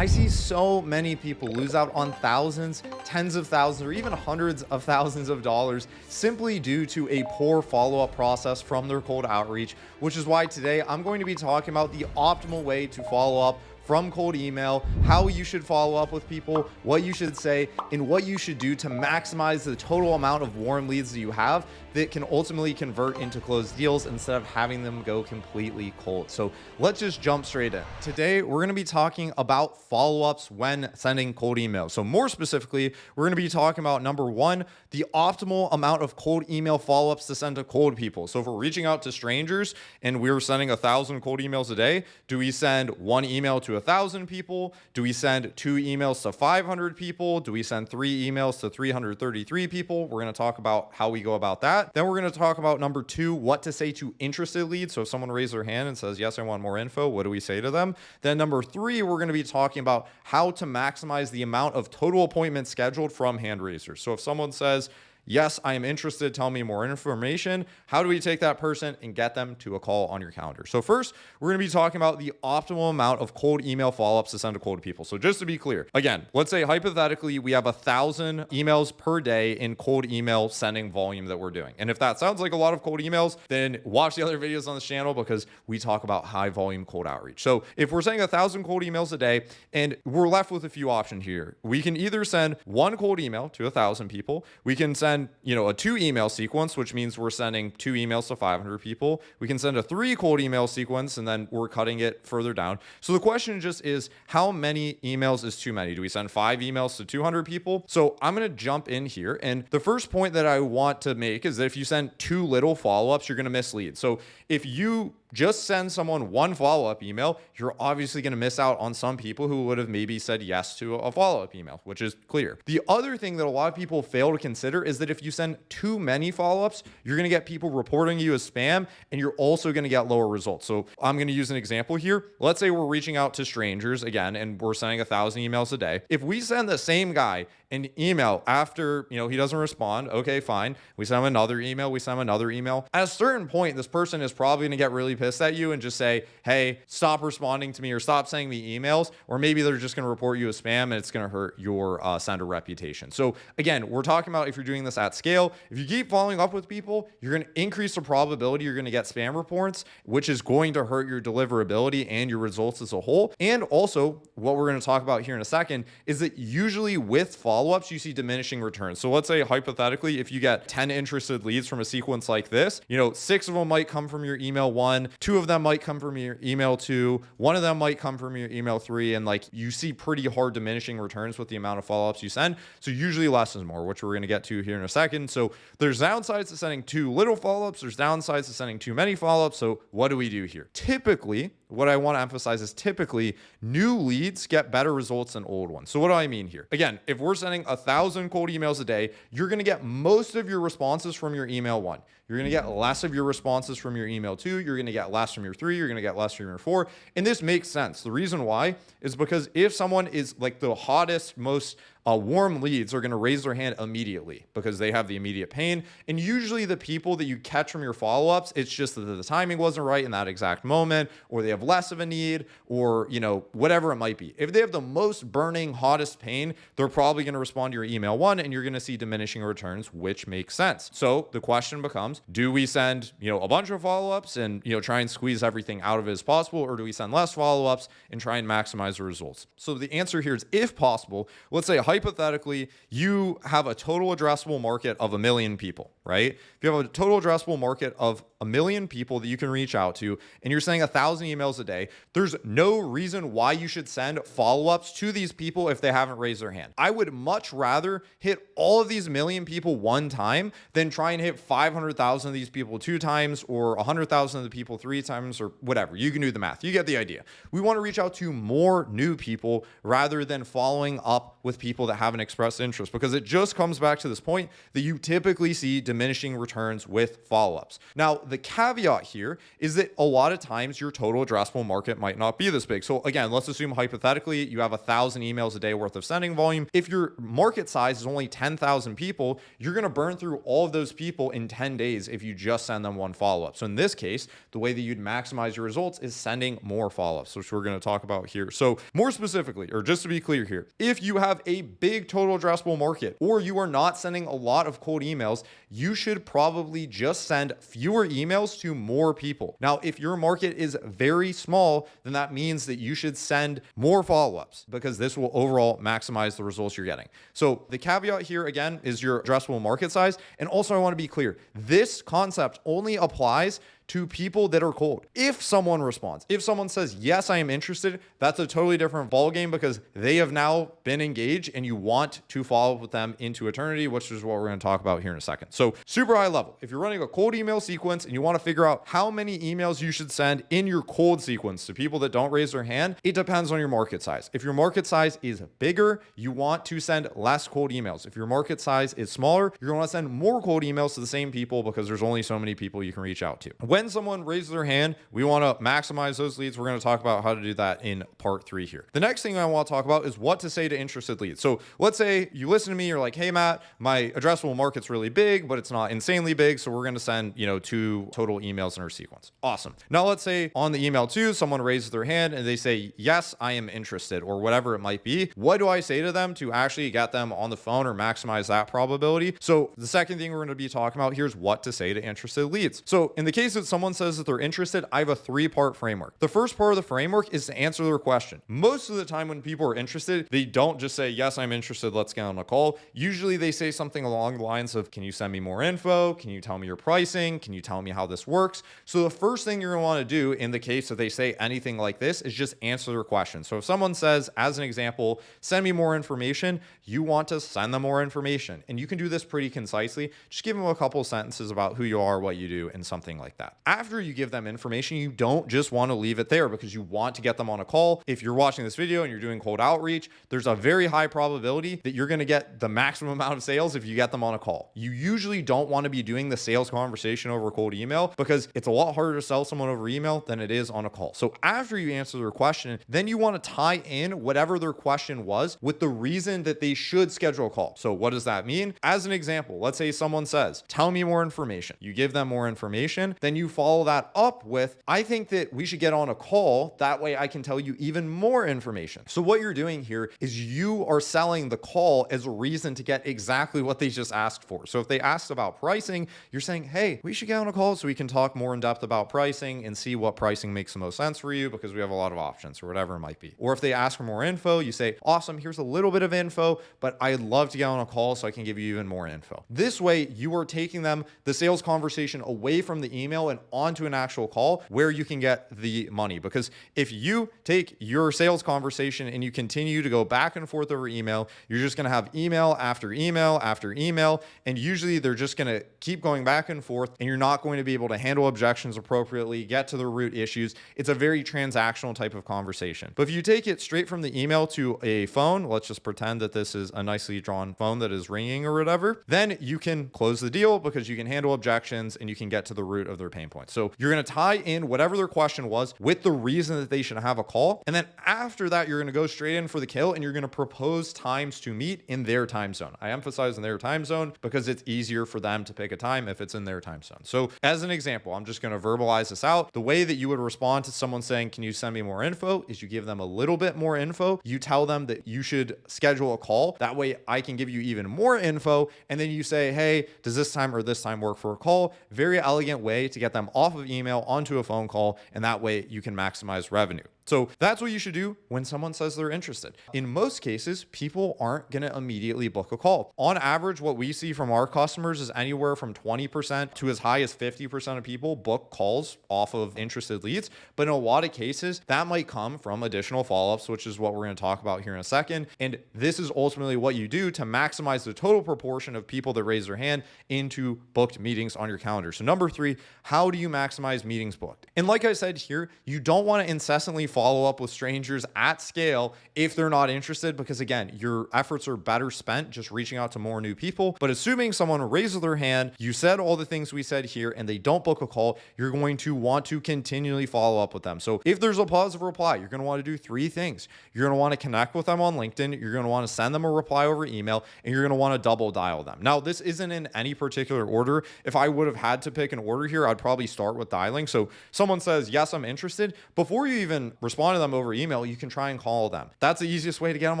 I see so many people lose out on thousands, tens of thousands, or even hundreds of thousands of dollars simply due to a poor follow-up process from their cold outreach, which is why today I'm going to be talking about the optimal way to follow up from cold email, how you should follow up with people, what you should say, and what you should do to maximize the total amount of warm leads that you have that can ultimately convert into closed deals instead of having them go completely cold. So let's just jump straight in. Today, we're going to be talking about follow-ups when sending cold emails. So more specifically, we're going to be talking about number one, the optimal amount of cold email follow-ups to send to cold people. So if we're reaching out to strangers and we're sending 1,000 cold emails a day, do we send one email to 1,000 people? Do we send 2 emails to 500 people? Do we send 3 emails to 333 people? We're going to talk about how we go about that. Then we're going to talk about number 2, what to say to interested leads. So if someone raises their hand and says, yes, I want more info, what do we say to them? Then number 3, we're going to be talking about how to maximize the amount of total appointments scheduled from hand raisers. So if someone says, yes, I am interested, tell me more information, how do we take that person and get them to a call on your calendar? So first, we're going to be talking about the optimal amount of cold email follow-ups to send to cold people. So just to be clear, again, let's say hypothetically we have 1,000 emails per day in cold email sending volume that we're doing. And if that sounds like a lot of cold emails, then watch the other videos on this channel because we talk about high volume cold outreach. So if we're sending 1,000 cold emails a day and we're left with a few options here, we can either send one cold email to 1,000 people. We can send a 2 email sequence, which means we're sending 2 emails to 500 people. We can send a 3 cold email sequence, and then we're cutting it further down. So the question just is, how many emails is too many? Do we send 5 emails to 200 people? So I'm going to jump in here. And the first point that I want to make is that if you send too little follow-ups, you're going to miss leads. So if you just send someone one follow-up email, you're obviously going to miss out on some people who would have maybe said yes to a follow-up email, which is clear. The other thing that a lot of people fail to consider is that if you send too many follow-ups, you're going to get people reporting you as spam, and you're also going to get lower results. So I'm going to use an example here. Let's say we're reaching out to strangers again, and we're sending 1,000 emails a day. If we send the same guy an email after, he doesn't respond, okay, fine. We send him another email. We send him another email. At a certain point, this person is probably going to get really pissed at you and just say, hey, stop responding to me or stop sending me emails. Or maybe they're just going to report you as spam and it's going to hurt your sender reputation. So again, we're talking about if you're doing this at scale, if you keep following up with people, you're going to increase the probability you're going to get spam reports, which is going to hurt your deliverability and your results as a whole. And also what we're going to talk about here in a second is that usually with follow-ups, you see diminishing returns. So let's say hypothetically, if you get 10 interested leads from a sequence like this, 6 of them might come from your email 1, 2 of them might come from your email 2, 1 of them might come from your email 3, and you see pretty hard diminishing returns with the amount of follow-ups you send. So usually less is more, which we're going to get to here in a second. So there's downsides to sending too little follow-ups. There's downsides to sending too many follow-ups. So what do we do here? Typically, what I want to emphasize is typically new leads get better results than old ones. So what do I mean here? Again, if we're sending 1,000 cold emails a day, you're going to get most of your responses from your email 1. You're going to get less of your responses from your email 2. You're going to get less from your 3. You're going to get less from your 4. And this makes sense. The reason why is because if someone is the hottest, most warm leads are going to raise their hand immediately because they have the immediate pain. And usually the people that you catch from your follow-ups, it's just that the timing wasn't right in that exact moment, or they have less of a need, or, whatever it might be. If they have the most burning, hottest pain, they're probably going to respond to your email 1 and you're going to see diminishing returns, which makes sense. So the question becomes, do we send, a bunch of follow-ups and, try and squeeze everything out of it as possible, or do we send less follow-ups and try and maximize the results? So the answer here is, if possible, let's say hypothetically, you have a total addressable market of 1 million people, right? If you have a total addressable market of 1 million people that you can reach out to, and you're sending 1,000 emails a day, there's no reason why you should send follow-ups to these people if they haven't raised their hand. I would much rather hit all of these million people one time than try and hit 500,000 of these people 2 times, or 100,000 of the people 3 times, or whatever. You can do the math. You get the idea. We want to reach out to more new people rather than following up with people people that haven't expressed interest, because it just comes back to this point that you typically see diminishing returns with follow-ups. Now, the caveat here is that a lot of times your total addressable market might not be this big. So again, let's assume hypothetically you have 1,000 emails a day worth of sending volume. If your market size is only 10,000 people, you're going to burn through all of those people in 10 days if you just send them one follow-up. So in this case, the way that you'd maximize your results is sending more follow-ups, which we're going to talk about here. So more specifically, or just to be clear here, if you have a big total addressable market or you are not sending a lot of cold emails, you should probably just send fewer emails to more people. Now, if your market is very small, then that means that you should send more follow-ups, because this will overall maximize the results you're getting. So the caveat here again is your addressable market size. And also I want to be clear, this concept only applies to people that are cold. If someone responds, if someone says, yes, I am interested, that's a totally different ballgame, because they have now been engaged and you want to follow up with them into eternity, which is what we're going to talk about here in a second. So super high level, if you're running a cold email sequence and you want to figure out how many emails you should send in your cold sequence to people that don't raise their hand, it depends on your market size. If your market size is bigger, you want to send less cold emails. If your market size is smaller, you're going to send more cold emails to the same people, because there's only so many people you can reach out to. When someone raises their hand, we want to maximize those leads. We're going to talk about how to do that in part 3 here. The next thing I want to talk about is what to say to interested leads. So let's say you listen to me, you're like, hey Matt, my addressable market's really big, but it's not insanely big. So we're going to send, 2 total emails in our sequence. Awesome. Now let's say on the email 2, someone raises their hand and they say, yes, I am interested, or whatever it might be. What do I say to them to actually get them on the phone or maximize that probability? So the second thing we're going to be talking about here is what to say to interested leads. So in the case that someone says that they're interested, I have a 3-part framework. The first part of the framework is to answer their question. Most of the time when people are interested, they don't just say, yes, I'm interested, let's get on a call. Usually they say something along the lines of, can you send me more info? Can you tell me your pricing? Can you tell me how this works? So the first thing you're going to want to do in the case that they say anything like this is just answer their question. So if someone says, as an example, send me more information, you want to send them more information. And you can do this pretty concisely. Just give them a couple sentences about who you are, what you do, and something like that. After you give them information, you don't just want to leave it there, because you want to get them on a call. If you're watching this video and you're doing cold outreach, there's a very high probability that you're going to get the maximum amount of sales if you get them on a call. You usually don't want to be doing the sales conversation over cold email, because it's a lot harder to sell someone over email than it is on a call. So after you answer their question, then you want to tie in whatever their question was with the reason that they should schedule a call. So what does that mean? As an example, let's say someone says, tell me more information. You give them more information, then you follow that up with, I think that we should get on a call. That way I can tell you even more information. So what you're doing here is you are selling the call as a reason to get exactly what they just asked for. So if they asked about pricing, you're saying, hey, we should get on a call so we can talk more in depth about pricing and see what pricing makes the most sense for you, because we have a lot of options, or whatever it might be. Or if they ask for more info, you say, awesome, here's a little bit of info, but I'd love to get on a call so I can give you even more info. This way you are taking them, the sales conversation, away from the email and onto an actual call where you can get the money. Because if you take your sales conversation and you continue to go back and forth over email, you're just going to have email after email after email. And usually they're just going to keep going back and forth, and you're not going to be able to handle objections appropriately, get to the root issues. It's a very transactional type of conversation. But if you take it straight from the email to a phone, let's just pretend that this is a nicely drawn phone that is ringing or whatever, then you can close the deal, because you can handle objections and you can get to the root of their pain points. So you're going to tie in whatever their question was with the reason that they should have a call. And then after that, you're going to go straight in for the kill, and you're going to propose times to meet in their time zone. I emphasize in their time zone because it's easier for them to pick a time if it's in their time zone. So as an example, I'm just going to verbalize this out. The way that you would respond to someone saying, can you send me more info, is you give them a little bit more info. You tell them that you should schedule a call. That way I can give you even more info. And then you say, hey, does this time or this time work for a call? Very elegant way to get them off of email onto a phone call. And that way you can maximize revenue. So that's what you should do when someone says they're interested. In most cases, people aren't going to immediately book a call. On average, what we see from our customers is anywhere from 20% to as high as 50% of people book calls off of interested leads. But in a lot of cases, that might come from additional follow-ups, which is what we're going to talk about here in a second. And this is ultimately what you do to maximize the total proportion of people that raise their hand into booked meetings on your calendar. So number 3, how do you maximize meetings booked? And like I said here, you don't want to incessantly follow follow up with strangers at scale if they're not interested, because again, your efforts are better spent just reaching out to more new people. But assuming someone raises their hand, you said all the things we said here, and they don't book a call, you're going to want to continually follow up with them. So if there's a positive reply, you're going to want to do three things. You're going to want to connect with them on LinkedIn. You're going to want to send them a reply over email, and you're going to want to double dial them. Now, this isn't in any particular order. If I would have had to pick an order here, I'd probably start with dialing. So someone says, yes, I'm interested. Before you even respond to them over email, you can try and call them. That's the easiest way to get them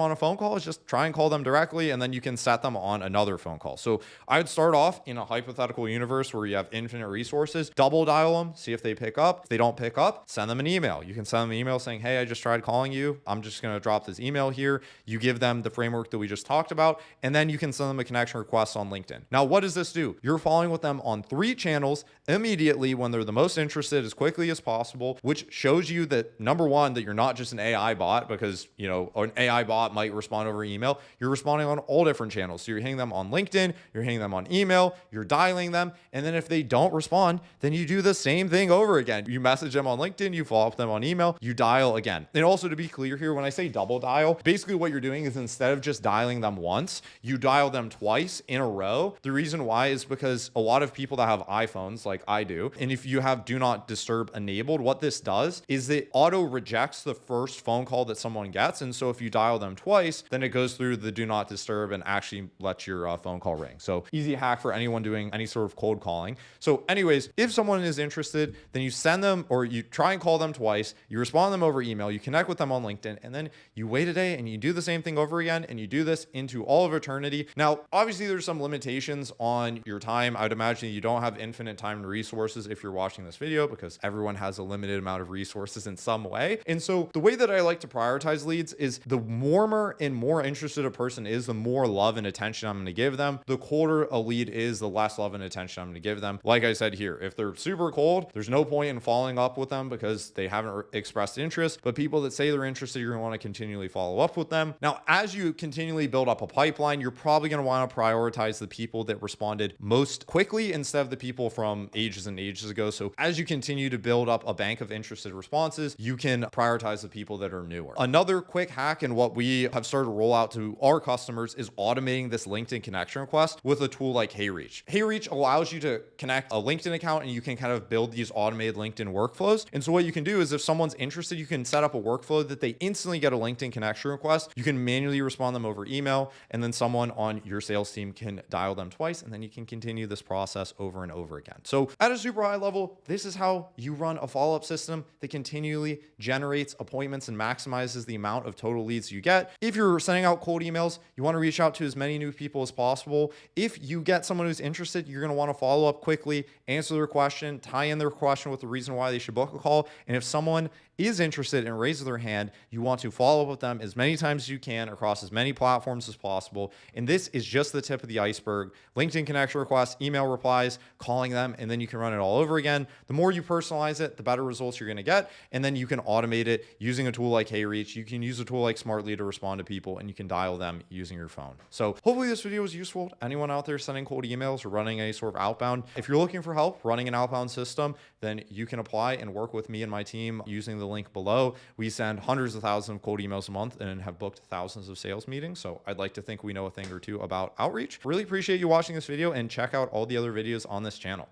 on a phone call, is just try and call them directly, and then you can set them on another phone call. So I would start off in a hypothetical universe where you have infinite resources, double dial them, see if they pick up. If they don't pick up, send them an email. You can send them an email saying, hey, I just tried calling you. I'm just going to drop this email here. You give them the framework that we just talked about, and then you can send them a connection request on LinkedIn. Now, what does this do? You're following with them on 3 channels immediately when they're the most interested, as quickly as possible, which shows you that, number one, that you're not just an AI bot, because, you know, an AI bot might respond over email. You're responding on all different channels. So you're hitting them on LinkedIn, you're hitting them on email, you're dialing them. And then if they don't respond, then you do the same thing over again. You message them on LinkedIn, you follow up them on email, you dial again. And also, to be clear here, when I say double dial, basically what you're doing is, instead of just dialing them once, you dial them twice in a row. The reason why is because a lot of people that have iPhones, like I do, and if you have do not disturb enabled, what this does is it auto rejects the first phone call that someone gets. And so if you dial them twice, then it goes through the do not disturb and actually lets your phone call ring. So easy hack for anyone doing any sort of cold calling. So anyways, if someone is interested, then you send them, or you try and call them twice, you respond to them over email, you connect with them on LinkedIn, and then you wait a day and you do the same thing over again, and you do this into all of eternity. Now, obviously there's some limitations on your time. I would imagine you don't have infinite time and resources if you're watching this video, because everyone has a limited amount of resources in some way. And so the way that I like to prioritize leads is, the warmer and more interested a person is, the more love and attention I'm going to give them. The colder a lead is, the less love and attention I'm going to give them. Like I said here, if they're super cold, there's no point in following up with them because they haven't expressed interest. But people that say they're interested, you're going to want to continually follow up with them. Now, as you continually build up a pipeline, you're probably going to want to prioritize the people that responded most quickly instead of the people from ages and ages ago. So as you continue to build up a bank of interested responses, you can prioritize the people that are newer. Another quick hack, and what we have started to roll out to our customers, is automating this LinkedIn connection request with a tool like HeyReach. HeyReach allows you to connect a LinkedIn account, and you can kind of build these automated LinkedIn workflows. And so what you can do is, if someone's interested, you can set up a workflow that they instantly get a LinkedIn connection request. You can manually respond them over email, and then someone on your sales team can dial them twice, and then you can continue this process over and over again. So at a super high level, this is how you run a follow-up system that continually generates appointments and maximizes the amount of total leads you get. If you're sending out cold emails, you want to reach out to as many new people as possible. If you get someone who's interested, you're going to want to follow up quickly, answer their question, tie in their question with the reason why they should book a call. And if someone is interested and raises their hand, you want to follow up with them as many times as you can across as many platforms as possible. And this is just the tip of the iceberg. LinkedIn connection requests, email replies, calling them, and then you can run it all over again. The more you personalize it, the better results you're going to get. And then you can automate it using a tool like HeyReach. You can use a tool like Smartly to respond to people, and you can dial them using your phone. So hopefully this video was useful to anyone out there sending cold emails or running any sort of outbound. If you're looking for help running an outbound system, then you can apply and work with me and my team using the link below. We send hundreds of thousands of cold emails a month and have booked thousands of sales meetings. So I'd like to think we know a thing or two about outreach. Really appreciate you watching this video, and check out all the other videos on this channel.